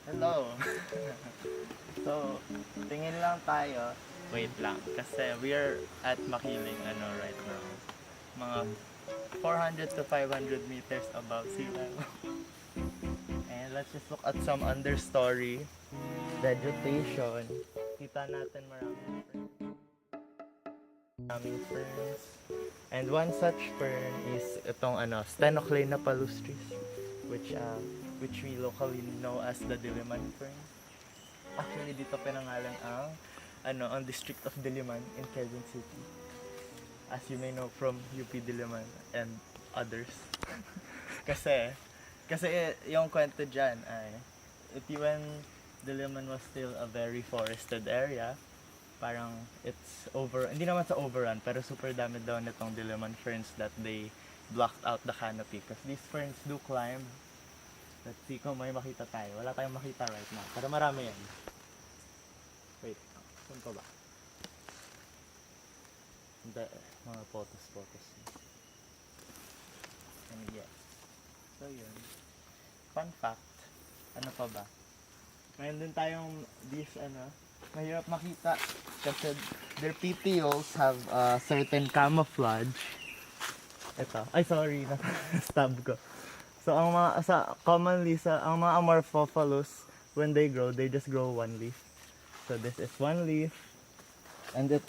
Hello. So, tingin lang tayo. Wait lang. Kasi we're at Makiling right now. Mga 400 to 500 meters above sea level. And let's just look at some understory vegetation. Kita natin maraming ferns. And one such fern is itong Stenoclena palustris, which we locally know as the Diliman fern. Actually, dito pinangalan ang district of Diliman in Quezon City. As you may know from UP Diliman and others. kasi yung kwento dyan ay when Diliman was still a very forested area, parang hindi naman sa overrun, pero super dami daw nitong Diliman ferns that they blocked out the canopy because these ferns do climb. Let's see kung may makita tayo. Wala tayong makita right now, pero marami yan. Wait, saan pa ba? Hindi, mga photos. And yeah. So yun. Fun fact, ano pa ba? Mayroon din tayong mahirap makita kasi their petioles have certain camouflage. Ito. Ay, sorry. Stab ko. So, ang mga Amorphophilus, when they grow, they just grow one leaf. So, this is one leaf. And it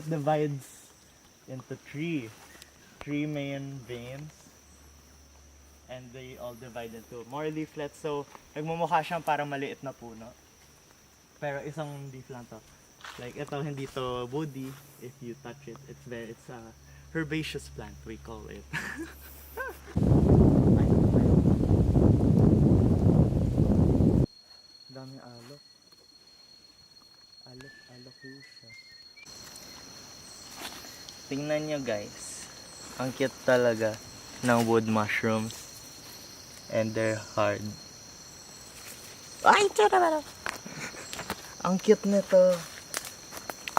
divides into three main veins. And they all divide into more leaflets. So, nagmumukha siyang parang maliit na puno. Pero isang leaf lang to. Like ito, hindi to woody. If you touch it, it's a herbaceous plant, we call it. Daming alok. Alok siya. Tingnan nyo guys. Ang cute talaga ng wood mushrooms. And they're hard. Ay, tara! Ang cute nito.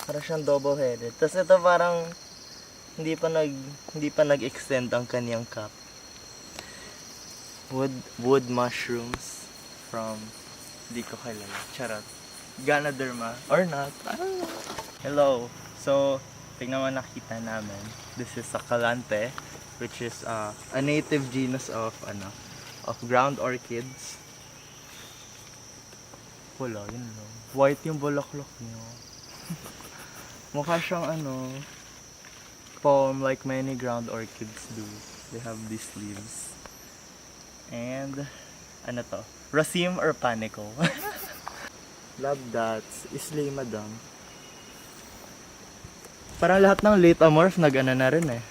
Parang siyang double-headed. Tapos ito parang hindi pa nag-extend ang kaniyang cup. Wood mushrooms from hindi ko kilala. Charot. Ganoderma or not. I don't know. Hello. So, tingnan mo nakita namin. This is Succulante, which is a native genus of ground orchids. Wala, yun lang. White yung bulaklak niya. Mukha siyang palm like many ground orchids do. They have these leaves. And, Raceme or panicle. Love dots. Islay madam. Parang lahat ng late amorph na rin eh.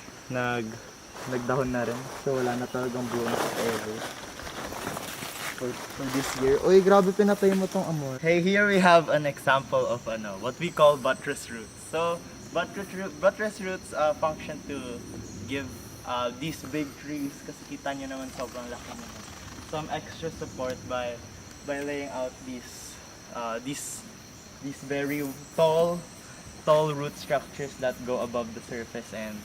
Nagdahon na rin. So wala na talagang blooms ever. For this year. Uy, grabe pinatay mo tong amor. Hey, here we have an example of what we call buttress roots. So, buttress roots function to give these big trees, kasi kita nyo naman sobrang laki naman, some extra support by laying out these very tall root structures that go above the surface and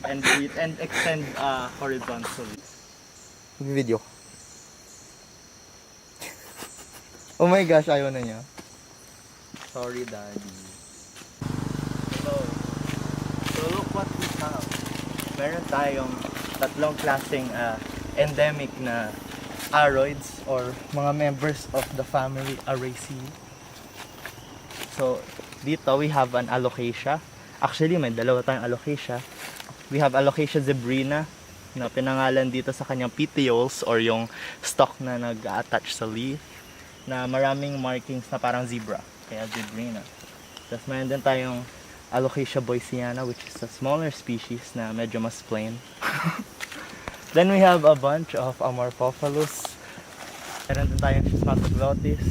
and extend horizontally. Video. Oh my gosh, ayaw na niya. Sorry, daddy. Hello. So look what we have. Meron tayong tatlong klaseng endemic na aroids or mga members of the family Araceae. So dito we have an Alocasia. Actually, may dalawa tayong Alocasia. We have Alocasia zebrina, na pinangalan dito sa kanyang petioles or yung stalk na nag-attach sa leaf, na maraming markings na parang zebra, kaya zebrina. Tapos mayroon din tayong Alocasia boysiana, which is a smaller species na medyo mas plain. Then we have a bunch of Amorphophilus. Mayroon din tayong Schismatoglottis,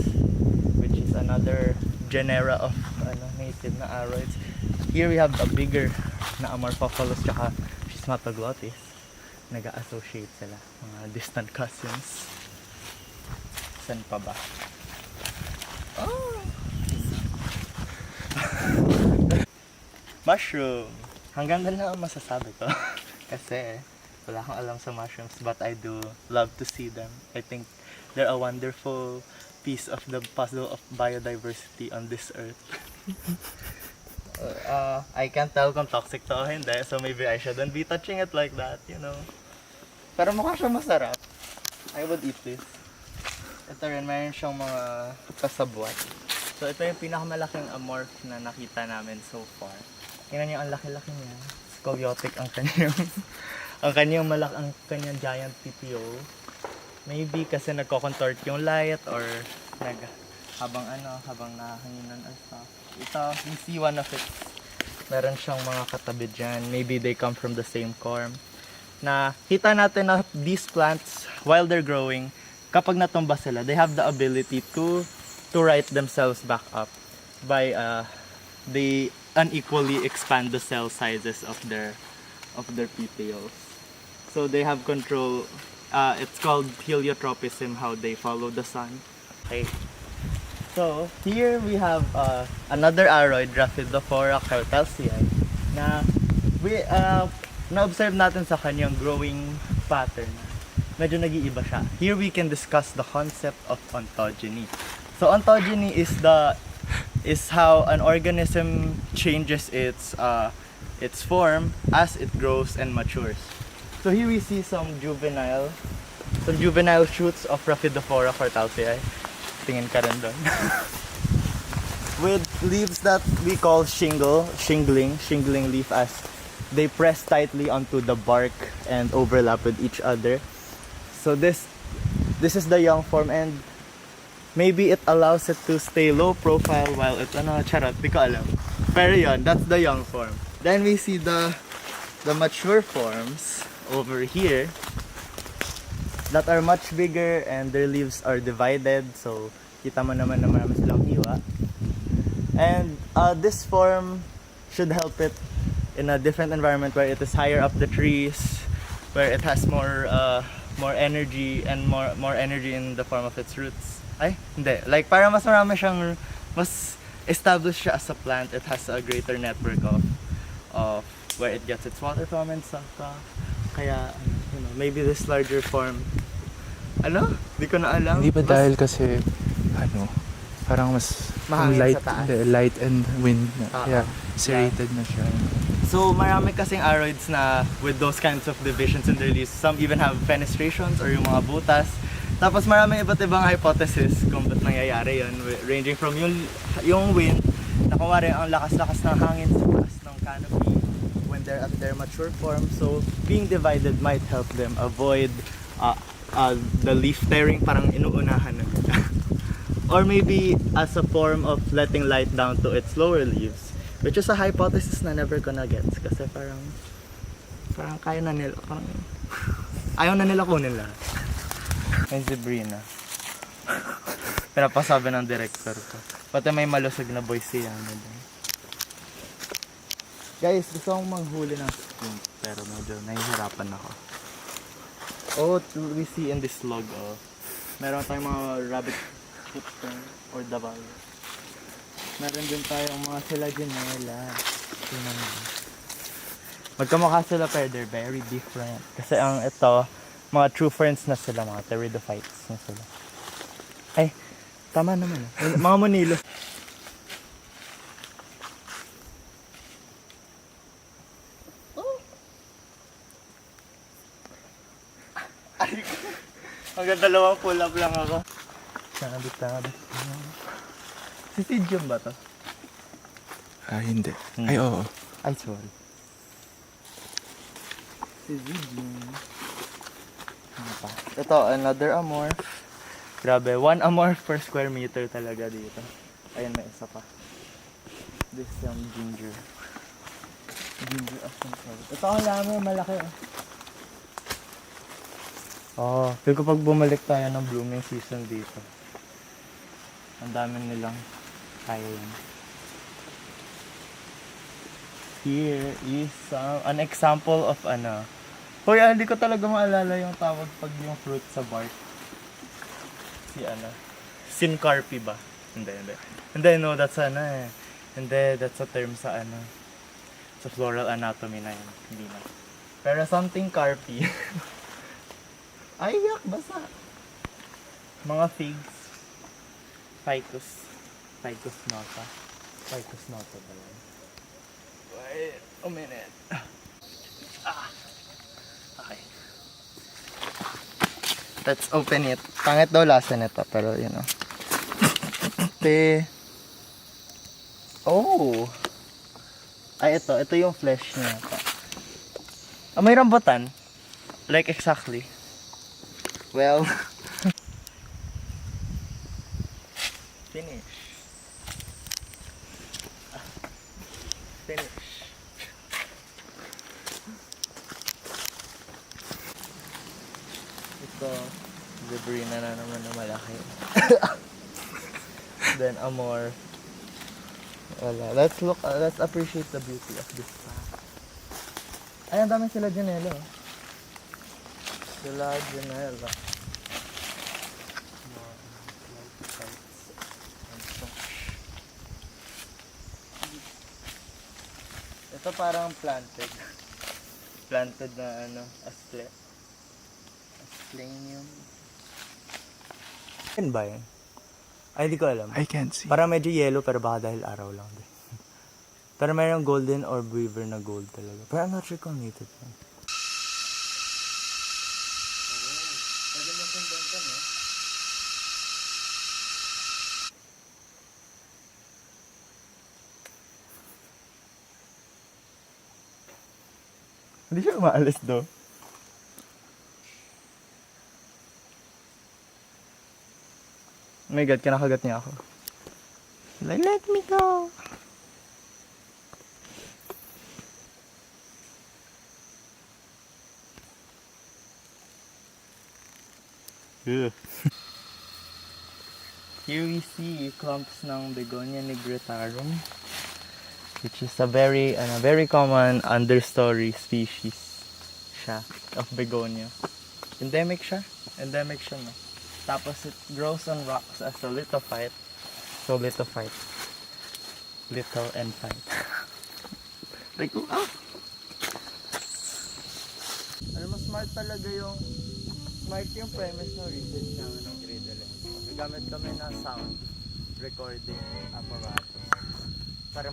which is another genera of native na aroids. Here we have a bigger na Amorphophilus tsaka Schismatoglottis. Nag-associate sila, mga distant cousins. Saan pa ba? Oh! Mushroom! Hanggang doon lang ang masasabi ko. Kasi wala akong alam sa mushrooms, but I do love to see them. I think They're a wonderful piece of the puzzle of biodiversity on this earth. I can't tell kung toxic to o hindi, so maybe I shouldn't be touching it like that, you know. Pero mukha siyang masarap. I would eat this. Ito rin, mayroon siyang mga kasabwat. So ito yung pinakamalaking amorph na nakita namin so far. Tingnan niyo ang laki-laki niya. Scoliotic ang kanyang ang kanyang giant PPO. Maybe kasi nagko-contort yung light or habang nakahanginan and stuff. Ito, you see one of it. Meron siyang mga katabi dyan. Maybe they come from the same corm. Na kita natin na these plants, while they're growing, kapag natumba sila, they have the ability to right themselves back up by they unequally expand the cell sizes of their PPOs. So they have control. It's called heliotropism, how they follow the sun. Okay. So here we have another aroid, Rhaphidophora cartelsiae, na na-observe natin sa kanyang growing pattern. Medyo nag-iiba siya. Here we can discuss the concept of ontogeny. So ontogeny is how an organism changes its form as it grows and matures. So here we see some juvenile shoots of Rhaphidophora cartelsiae. Tingin ka rin doon. With leaves that we call shingling leaf, as they press tightly onto the bark and overlap with each other. So this is the young form, and maybe it allows it to stay low profile while it's charot, di ko alam. Pero yun, that's the young form. Then we see the mature forms over here that are much bigger, and their leaves are divided, so kita mo naman na marami silang hiwa. And this form should help it in a different environment where it is higher up the trees, where it has more energy and more energy in the form of its roots. Ay, hindi. Like, para mas marami siyang, mas established siya as a plant, it has a greater network of where it gets its water from and stuff. Kaya, you know, maybe this larger form, di ko na alam. Hindi ba dahil kasi, parang mas mahangin sa taas. Light and wind na. Kaya serrated na siya. So, marami kasing aroids na with those kinds of divisions in their leaves. Some even have fenestrations or yung mga butas. Tapos maraming iba't ibang hypothesis kung ba't nangyayari yun. Ranging from yung wind, na kumari ang lakas-lakas ng hangin sa taas ng canopy when they're at their mature form. So, being divided might help them avoid the leaf tearing, parang inuunahan na. Or maybe as a form of letting light down to its lower leaves, which is a hypothesis na never gonna gets, kasi parang kaya na nila, parang ayaw na nila kunin lahat. May Zebrina. Pinapasabi ng director ko. Pati may malusog na boy siya. Guys, gusto kong manghuli ng skunk, pero medyo nahihirapan ako. We see in this log, meron tayong mga rabbit footprint or dabal. Meron din tayong mga Selaginella. Tingnan mo. Magkamukha sila, pero they're very different. Kasi ang ito, mga true ferns na sila, mga pteridophytes na sila. Ay, tama naman. Mga monilo. Hanggang dalawang pull up lang ako. Tabi. Si Sidium ba to? Hindi. Ay, oo. Ay, sorry. Si Sidium. Ano pa? Ito, another amorph. Grabe, 1 amorph per square meter talaga dito. Ayun, may isa pa. This ginger. Ginger of some sort. Ito ang lami, malaki. Feel ko pag bumalik tayo ng blooming season dito, ang dami nilang kaya yun. Here is an example of Hoy, hindi ko talaga maalala yung tawag pag yung fruit sa bark. Syncarpy ba? Hindi, no, that's Hindi, that's a term sa sa floral anatomy na yun. Hindi na. Pero something carpy. Ay, yak, basa. Mga figs. Ficus nota. Ficus nota pala. Wait a minute. Okay. Let's open it. Pangit daw lasa nito, pero you know. Oh! Ay, ito. Ito yung flesh niya. May rambutan. Like exactly. Well, finish. Finish. Ito, Zebrina na naman na malaki. Then Amor. Wala. Let's appreciate the beauty of this plant. Ay, ang dami sila Janela. Sila Janela. Ito parang planted. Planted na ano, asplenium. Yan ba yan? Ay, di ko alam. I can't see. Parang medyo yellow pero baka dahil araw lang din. Pero mayroong golden or weaver na gold talaga. Pero I'm not sure kung native yan. Pwede mo sundan ka, no? Hindi siya umaalis do. Oh my god, kinakagat niya ako. Like, let me go! Here we see clumps ng Begonia nigritarum, which is a very common understory species siya of begonia. Endemic siya no. Tapos it grows on rocks as a lithophyte. So lithophyte. Little and fight. Like, Alam mo, smart yung premise ng research namin ng grade 11. Gamit kami ng sound recording apparatus para